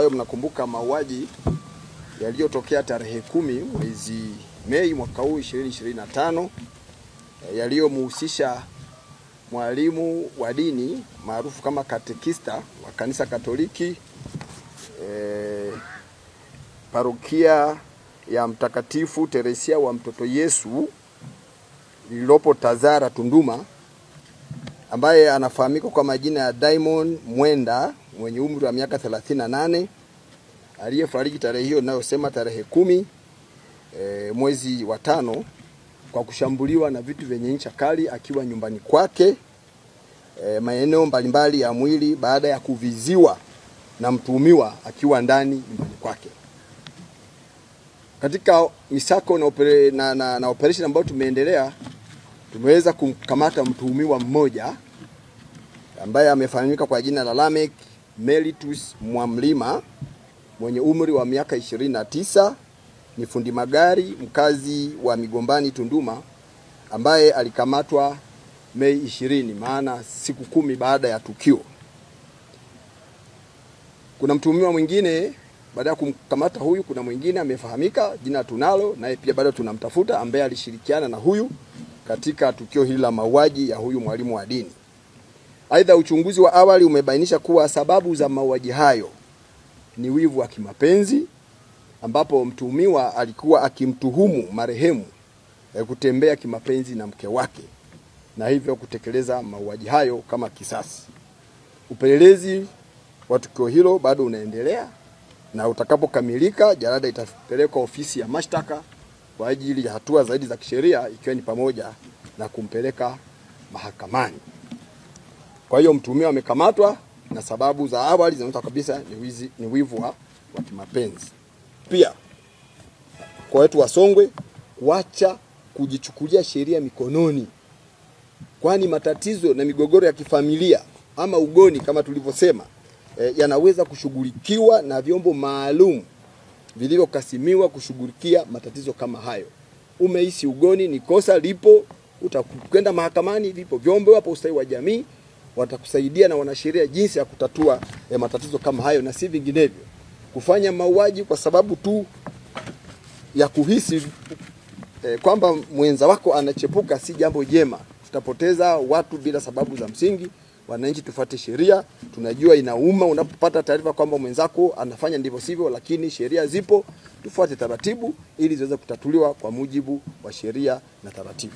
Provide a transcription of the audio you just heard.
ambayo mnakumbuka mauaji yaliyotokea tarehe 10 mwezi Mei mwaka huu 2025 yaliyomhusisha mwalimu wa dini maarufu kama katekista wa kanisa Katoliki parokia ya Mtakatifu Teresia wa Mtoto Yesu lililopo Tazara, Tunduma, ambaye anafahamika kwa majina ya Diamond Mwenda mwenye umri wa miaka 38 aliyefariki tarehe hiyo ninayosema tarehe 10 mwezi wa 5 kwa kushambuliwa na vitu vyenye ncha kali akiwa nyumbani kwake maeneo mbalimbali ya mwili baada ya kuviziwa na mtuhumiwa akiwa ndani nyumbani kwake. Katika misako na operation ambayo tumeendelea, tumeweza kumkamata mtuhumiwa mmoja ambaye amefahamika kwa jina la Lamek Melitus Mwamlima mwenye umri wa miaka 29, ni fundi magari mkazi wa Migombani, Tunduma, ambaye alikamatwa Mei 20, maana siku 10 baada ya tukio. Kuna mtuhumiwa mwingine baada ya kumkamata huyu, kuna mwingine amefahamika, jina tunalo, naye pia bado tunamtafuta, ambaye alishirikiana na huyu katika tukio hili la mauaji ya huyu mwalimu wa dini. Aidha, uchunguzi wa awali umebainisha kuwa sababu za mauaji hayo ni wivu wa kimapenzi, ambapo mtuhumiwa alikuwa akimtuhumu marehemu kutembea kimapenzi na mke wake na hivyo kutekeleza mauaji hayo kama kisasi. Upelelezi wa tukio hilo bado unaendelea, na utakapokamilika jalada itapelekwa ofisi ya mashtaka kwa ajili ya hatua zaidi za kisheria, ikiwa ni pamoja na kumpeleka mahakamani. Kwa hiyo mtuhumiwa amekamatwa na sababu za awali zinaonyesha kabisa ni wivu wa kimapenzi. Pia kwa wetu wa Songwe kuacha kujichukulia sheria mikononi, kwani matatizo na migogoro ya kifamilia ama ugoni kama tulivyosema yanaweza kushughulikiwa na vyombo maalum vilivyokasimiwa kushughulikia matatizo kama hayo. Umehisi ugoni ni kosa, lipo, utakwenda mahakamani, lipo vyombo hapo, ustawi wa jamii watakusaidia na wanasheria jinsi ya kutatua matatizo kama hayo, na si vinginevyo. Kufanya mauaji kwa sababu tu ya kuhisi kwamba mwenza wako anachepuka si jambo jema. Tutapoteza watu bila sababu za msingi. Wananchi, tufuate sheria. Tunajua inauma unapopata taarifa kwamba mwenzako anafanya ndivyo sivyo, lakini sheria zipo, tufuate taratibu ili ziweze kutatuliwa kwa mujibu wa sheria na taratibu.